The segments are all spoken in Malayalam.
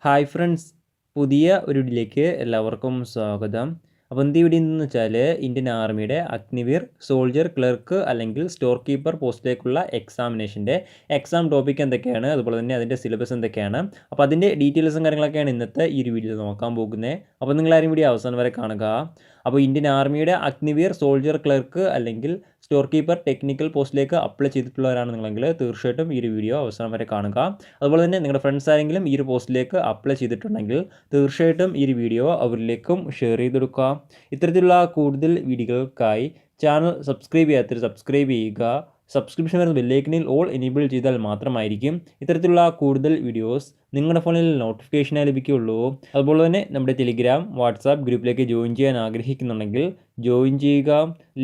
ഹായ് ഫ്രണ്ട്സ്, പുതിയ ഒരു വീഡിയോയിലേക്ക് എല്ലാവർക്കും സ്വാഗതം. അപ്പോൾ എന്ത് വീഡിയോ എന്ന് വെച്ചാൽ ഇന്ത്യൻ ആർമിയുടെ അഗ്നിവീർ സോൾജർ ക്ലർക്ക് അല്ലെങ്കിൽ സ്റ്റോർ കീപ്പർ പോസ്റ്റിലേക്കുള്ള എക്സാമിനേഷൻ്റെ എക്സാം ടോപ്പിക് എന്തൊക്കെയാണ്, അതുപോലെ തന്നെ അതിൻ്റെ സിലബസ് എന്തൊക്കെയാണ്, അപ്പോൾ അതിൻ്റെ ഡീറ്റെയിൽസും കാര്യങ്ങളൊക്കെയാണ് ഇന്നത്തെ ഈ ഒരു വീഡിയോയിൽ നോക്കാൻ പോകുന്നത്. അപ്പോൾ നിങ്ങളാരും വീഡിയോ അവസാനം വരെ കാണുക. അപ്പോൾ ഇന്ത്യൻ ആർമിയുടെ അഗ്നിവീർ സോൾജർ ക്ലർക്ക് അല്ലെങ്കിൽ സ്റ്റോർ കീപ്പർ ടെക്നിക്കൽ പോസ്റ്റിലേക്ക് അപ്ലൈ ചെയ്തിട്ടുള്ളവരാണ് നിങ്ങളെങ്കിൽ തീർച്ചയായിട്ടും ഈ ഒരു വീഡിയോ അവസാനം വരെ കാണുക. അതുപോലെ തന്നെ നിങ്ങളുടെ ഫ്രണ്ട്സ് ആരെങ്കിലും ഈ ഒരു പോസ്റ്റിലേക്ക് അപ്ലൈ ചെയ്തിട്ടുണ്ടെങ്കിൽ തീർച്ചയായിട്ടും ഈ ഒരു വീഡിയോ അവരിലേക്കും ഷെയർ ചെയ്തെടുക്കുക. ഇത്തരത്തിലുള്ള കൂടുതൽ വീഡിയോകൾക്കായി ചാനൽ സബ്സ്ക്രൈബ് ചെയ്യാത്തവർ സബ്സ്ക്രൈബ് ചെയ്യുക. സബ്സ്ക്രിപ്ഷൻ വരുന്ന ബെല്ലൈക്കനിൽ ഓൾ എനേബിൾ ചെയ്താൽ മാത്രമായിരിക്കും ഇത്തരത്തിലുള്ള കൂടുതൽ വീഡിയോസ് നിങ്ങളുടെ ഫോണിൽ നോട്ടിഫിക്കേഷനായി ലഭിക്കുകയുള്ളൂ. അതുപോലെ തന്നെ നമ്മുടെ ടെലിഗ്രാം വാട്സാപ്പ് ഗ്രൂപ്പിലേക്ക് ജോയിൻ ചെയ്യാൻ ആഗ്രഹിക്കുന്നുണ്ടെങ്കിൽ ജോയിൻ ചെയ്യുക.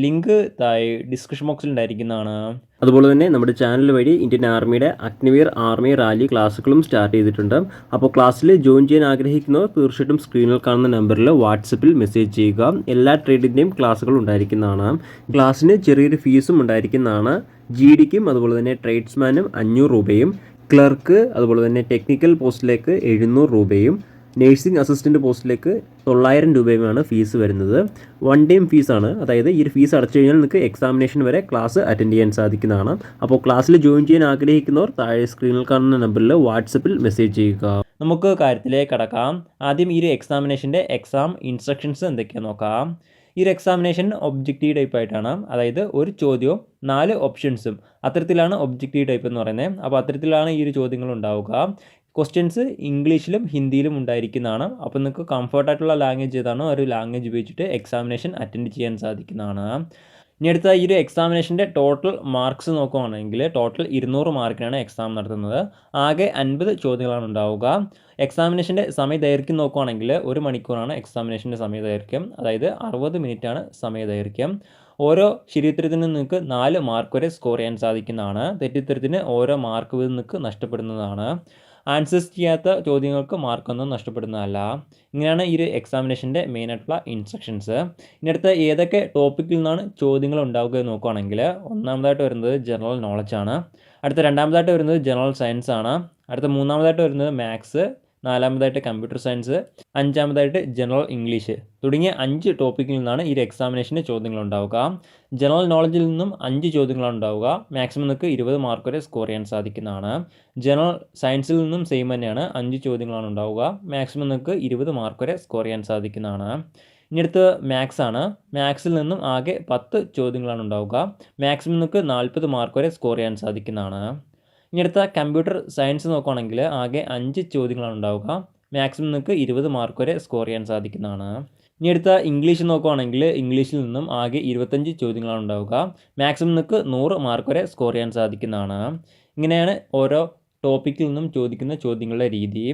ലിങ്ക് താഴെ ഡിസ്ക്രിപ്ഷൻ ബോക്സിൽ ഉണ്ടായിരിക്കുന്നതാണ്. അതുപോലെ തന്നെ നമ്മുടെ ചാനൽ വഴി ഇന്ത്യൻ ആർമിയുടെ അഗ്നിവീർ ആർമി റാലി ക്ലാസ്സുകളും സ്റ്റാർട്ട് ചെയ്തിട്ടുണ്ട്. അപ്പോൾ ക്ലാസ്സിൽ ജോയിൻ ചെയ്യാൻ ആഗ്രഹിക്കുന്നവർ തീർച്ചയായിട്ടും സ്ക്രീനിൽ കാണുന്ന നമ്പറിൽ വാട്സപ്പിൽ മെസ്സേജ് ചെയ്യുക. എല്ലാ ട്രേഡിൻ്റെയും ക്ലാസ്സുകൾ ഉണ്ടായിരിക്കുന്നതാണ്. ക്ലാസ്സിന് ചെറിയൊരു ഫീസും ഉണ്ടായിരിക്കുന്നതാണ്. GDക്കും അതുപോലെ തന്നെ ട്രേഡ്സ്മാനും 500 രൂപയും, ക്ലർക്ക് അതുപോലെ തന്നെ ടെക്നിക്കൽ പോസ്റ്റിലേക്ക് 700 രൂപയും, നേഴ്സിംഗ് അസിസ്റ്റൻറ്റ് പോസ്റ്റിലേക്ക് 900 രൂപയുമാണ് ഫീസ് വരുന്നത്. വൺ ടൈം ഫീസാണ്. അതായത് ഈ ഒരു ഫീസ് അടച്ചു കഴിഞ്ഞാൽ നിങ്ങൾക്ക് എക്സാമിനേഷൻ വരെ ക്ലാസ് അറ്റൻഡ് ചെയ്യാൻ സാധിക്കുന്നതാണ്. അപ്പോൾ ക്ലാസ്സിൽ ജോയിൻ ചെയ്യാൻ ആഗ്രഹിക്കുന്നവർ താഴെ സ്ക്രീനിൽ കാണുന്ന നമ്പറിൽ വാട്സപ്പിൽ മെസ്സേജ് ചെയ്യുക. നമുക്ക് കാര്യത്തിലേക്ക് കടക്കാം. ആദ്യം ഈ ഒരു എക്സാമിനേഷൻ്റെ എക്സാം ഇൻസ്ട്രക്ഷൻസ് എന്തൊക്കെയാണെന്ന് നോക്കാം. ഈ ഒരു എക്സാമിനേഷൻ ഒബ്ജക്റ്റീവ് ടൈപ്പ് ആയിട്ടാണ്. അതായത് ഒരു ചോദ്യവും 4 ഓപ്ഷൻസും, അത്തരത്തിലാണ് ഒബ്ജക്റ്റീവ് ടൈപ്പ് എന്ന് പറയുന്നത്. അപ്പോൾ അത്തരത്തിലാണ് ഈ ഒരു ചോദ്യങ്ങൾ ഉണ്ടാവുക. ക്വസ്റ്റ്യൻസ് ഇംഗ്ലീഷിലും ഹിന്ദിയിലും ഉണ്ടായിരിക്കുന്നതാണ്. അപ്പോൾ നിങ്ങൾക്ക് കംഫർട്ടായിട്ടുള്ള ലാംഗ്വേജ് ഏതാണോ ഒരു ലാംഗ്വേജ് ഉപയോഗിച്ചിട്ട് എക്സാമിനേഷൻ അറ്റൻഡ് ചെയ്യാൻ സാധിക്കുന്നതാണ്. ഇനി അടുത്ത ഈ ഒരു എക്സാമിനേഷൻ്റെ ടോട്ടൽ മാർക്സ് നോക്കുകയാണെങ്കിൽ ടോട്ടൽ 200 മാർക്കിനാണ് എക്സാം നടത്തുന്നത്. ആകെ 50 ചോദ്യങ്ങളാണ് ഉണ്ടാവുക. എക്സാമിനേഷൻ്റെ സമയദൈർഘ്യം നോക്കുകയാണെങ്കിൽ 1 മണിക്കൂറാണ് എക്സാമിനേഷൻ്റെ സമയദൈർഘ്യം. അതായത് 60 മിനിറ്റാണ് സമയദൈർഘ്യം. ഓരോ ശരിയുത്തരത്തിനും നിങ്ങൾക്ക് 4 മാർക്ക് വരെ സ്കോർ ചെയ്യാൻ സാധിക്കുന്നതാണ്. തെറ്റുത്തരത്തിന് ഓരോ മാർക്ക് വീതം നിങ്ങൾക്ക് നഷ്ടപ്പെടുന്നതാണ്. ആൻസേഴ്സ് ചെയ്യാത്ത ചോദ്യങ്ങൾക്ക് മാർക്കൊന്നും നഷ്ടപ്പെടുന്നതല്ല. ഇങ്ങനെയാണ് ഈ ഒരു എക്സാമിനേഷൻ്റെ മെയിനായിട്ടുള്ള ഇൻസ്ട്രക്ഷൻസ്. ഇനി അടുത്ത ഏതൊക്കെ ടോപ്പിക്കിൽ നിന്നാണ് ചോദ്യങ്ങൾ ഉണ്ടാവുക എന്ന് നോക്കുകയാണെങ്കിൽ ഒന്നാമതായിട്ട് വരുന്നത് ജനറൽ നോളജാണ്. അടുത്ത രണ്ടാമതായിട്ട് വരുന്നത് ജനറൽ സയൻസ് ആണ്. അടുത്ത മൂന്നാമതായിട്ട് വരുന്നത് മാത്സ്, നാലാമതായിട്ട് കമ്പ്യൂട്ടർ സയൻസ്, അഞ്ചാമതായിട്ട് ജനറൽ ഇംഗ്ലീഷ് തുടങ്ങിയ 5 ടോപ്പിക്കിൽ നിന്നാണ് ഈ ഒരു എക്സാമിനേഷൻ്റെ ചോദ്യങ്ങൾ ഉണ്ടാവുക. ജനറൽ നോളജിൽ നിന്നും 5 ചോദ്യങ്ങളാണ് ഉണ്ടാവുക. മാക്സിമം നിങ്ങൾക്ക് 20 മാർക്ക് വരെ സ്കോർ ചെയ്യാൻ സാധിക്കുന്നതാണ്. ജനറൽ സയൻസിൽ നിന്നും സെയിം തന്നെയാണ്, 5 ചോദ്യങ്ങളാണ് ഉണ്ടാവുക. മാക്സിമം നിങ്ങൾക്ക് 20 മാർക്ക് വരെ സ്കോർ ചെയ്യാൻ സാധിക്കുന്നതാണ്. ഇനി അടുത്ത് മാത്സ് ആണ്. മാത്സിൽ നിന്നും ആകെ 10 ചോദ്യങ്ങളാണ് ഉണ്ടാവുക. മാക്സിമം നിങ്ങൾക്ക് 40 മാർക്ക് വരെ സ്കോർ ചെയ്യാൻ സാധിക്കുന്നതാണ്. ഇനി അടുത്ത കമ്പ്യൂട്ടർ സയൻസ് നോക്കുകയാണെങ്കിൽ ആകെ 5 ചോദ്യങ്ങളാണ് ഉണ്ടാവുക. മാക്സിമം നിങ്ങൾക്ക് 20 മാർക്ക് വരെ സ്കോർ ചെയ്യാൻ സാധിക്കുന്നതാണ്. ഇനി അടുത്ത ഇംഗ്ലീഷ് നോക്കുകയാണെങ്കിൽ ഇംഗ്ലീഷിൽ നിന്നും ആകെ 25 ചോദ്യങ്ങളാണ് ഉണ്ടാവുക. മാക്സിമം നിങ്ങൾക്ക് 100 മാർക്ക് വരെ സ്കോർ ചെയ്യാൻ സാധിക്കുന്നതാണ്. ഇങ്ങനെയാണ് ഓരോ ടോപ്പിക്കിൽ നിന്നും ചോദിക്കുന്ന ചോദ്യങ്ങളുടെ രീതി.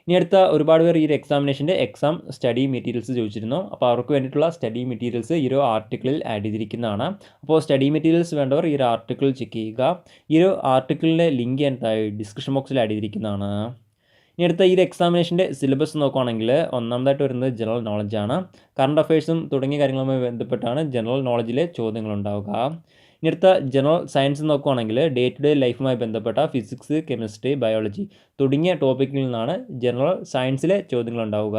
ഇനി അടുത്ത ഒരുപാട് പേർ ഈ ഒരു എക്സാമിനേഷൻ്റെ എക്സാം സ്റ്റഡി മെറ്റീരിയൽസ് ചോദിച്ചിരുന്നു. അപ്പോൾ അവർക്ക് വേണ്ടിയിട്ടുള്ള സ്റ്റഡി മെറ്റീരിയൽസ് ഈ ഒരു ആർട്ടിക്കിളിൽ ആഡ് ചെയ്തിരിക്കുന്നതാണ്. അപ്പോൾ സ്റ്റഡി മെറ്റീരിയൽസ് വേണ്ടവർ ഈ ഒരു ആർട്ടിക്കിൾ ചെക്ക് ചെയ്യുക. ഈ ഒരു ആർട്ടിക്കിളിൻ്റെ ലിങ്ക് ഞാൻ ഡിസ്ക്രിപ്ഷൻ ബോക്സിൽ ആഡ് ചെയ്തിരിക്കുന്നതാണ്. ഇനി അടുത്ത ഈ ഒരു എക്സാമിനേഷൻ്റെ സിലബസ് നോക്കുകയാണെങ്കിൽ ഒന്നാമതായിട്ട് വരുന്നത് ജനറൽ നോളജാണ്. കറണ്ട് അഫയേഴ്സും തുടങ്ങിയ കാര്യങ്ങളുമായി ബന്ധപ്പെട്ടാണ് ജനറൽ നോളജിലെ ചോദ്യങ്ങൾ ഉണ്ടാവുക. ഇനി അടുത്ത ജനറൽ സയൻസ് നോക്കുകയാണെങ്കിൽ ഡേ ടു ഡേ ലൈഫുമായി ബന്ധപ്പെട്ട ഫിസിക്സ്, കെമിസ്ട്രി, ബയോളജി തുടങ്ങിയ ടോപ്പിക്കിൽ നിന്നാണ് ജനറൽ സയൻസിലെ ചോദ്യങ്ങൾ ഉണ്ടാവുക.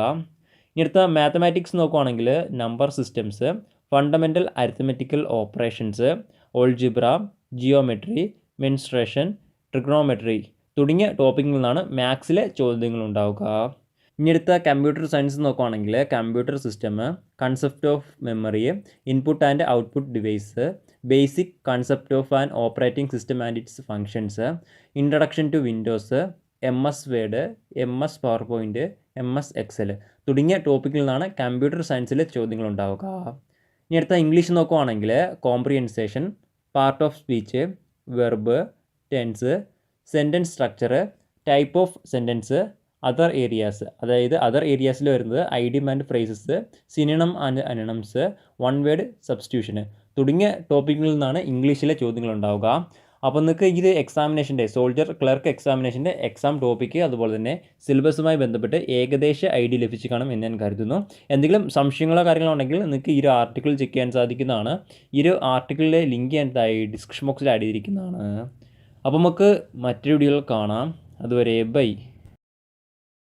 ഇനി അടുത്ത മാത്തമാറ്റിക്സ് നോക്കുകയാണെങ്കിൽ number systems, fundamental arithmetical operations, algebra, geometry, mensuration, trigonometry തുടങ്ങിയ ടോപ്പിക്കിൽ നിന്നാണ് മാത്സിലെ ചോദ്യങ്ങൾ ഉണ്ടാവുക. ഇനി അടുത്ത കമ്പ്യൂട്ടർ സയൻസ് നോക്കുകയാണെങ്കിൽ computer system, concept of memory, input and output device, basic concept of an operating system and its functions, introduction to Windows, MS Word, MS PowerPoint, MS Excel തുടങ്ങിയ ടോപ്പിക്കിൽ നിന്നാണ് കമ്പ്യൂട്ടർ സയൻസിലെ ചോദ്യങ്ങൾ ഉണ്ടാവുക. ഇനി അടുത്ത ഇംഗ്ലീഷ് നോക്കുകയാണെങ്കിൽ comprehension, part of speech, verb, tense, sentence structure, type of sentence, other areas, അതായത് അതർ ഏരിയാസിൽ വരുന്നത് idiom and phrases, synonym and antonyms, one word substitution തുടങ്ങിയ ടോപ്പിക്കിൽ നിന്നാണ് ഇംഗ്ലീഷിലെ ചോദ്യങ്ങൾ ഉണ്ടാവുക. അപ്പോൾ നിങ്ങൾക്ക് ഇത് എക്സാമിനേഷൻ്റെ സോൾജർ ക്ലർക്ക് എക്സാമിനേഷൻ്റെ എക്സാം ടോപ്പിക്ക് അതുപോലെ തന്നെ സിലബസുമായി ബന്ധപ്പെട്ട് ഏകദേശ ഐഡിയ ലഭിച്ചു കാണും എന്ന് ഞാൻ കരുതുന്നു. എന്തെങ്കിലും സംശയങ്ങളോ കാര്യങ്ങളോ ഉണ്ടെങ്കിൽ നിങ്ങൾക്ക് ഈ ഒരു ആർട്ടിക്കിൾ ചെക്ക് ചെയ്യാൻ സാധിക്കുന്നതാണ്. ഈ ഒരു ആർട്ടിക്കിളിലെ ലിങ്ക് ഞാൻ ഡിസ്ക്രിപ്ഷൻ ബോക്സിൽ ആഡ് ചെയ്തിരിക്കുന്നതാണ്. അപ്പോൾ നമുക്ക് മറ്റൊരു വീഡിയോയിൽ കാണാം. അതുവരെ ബൈ.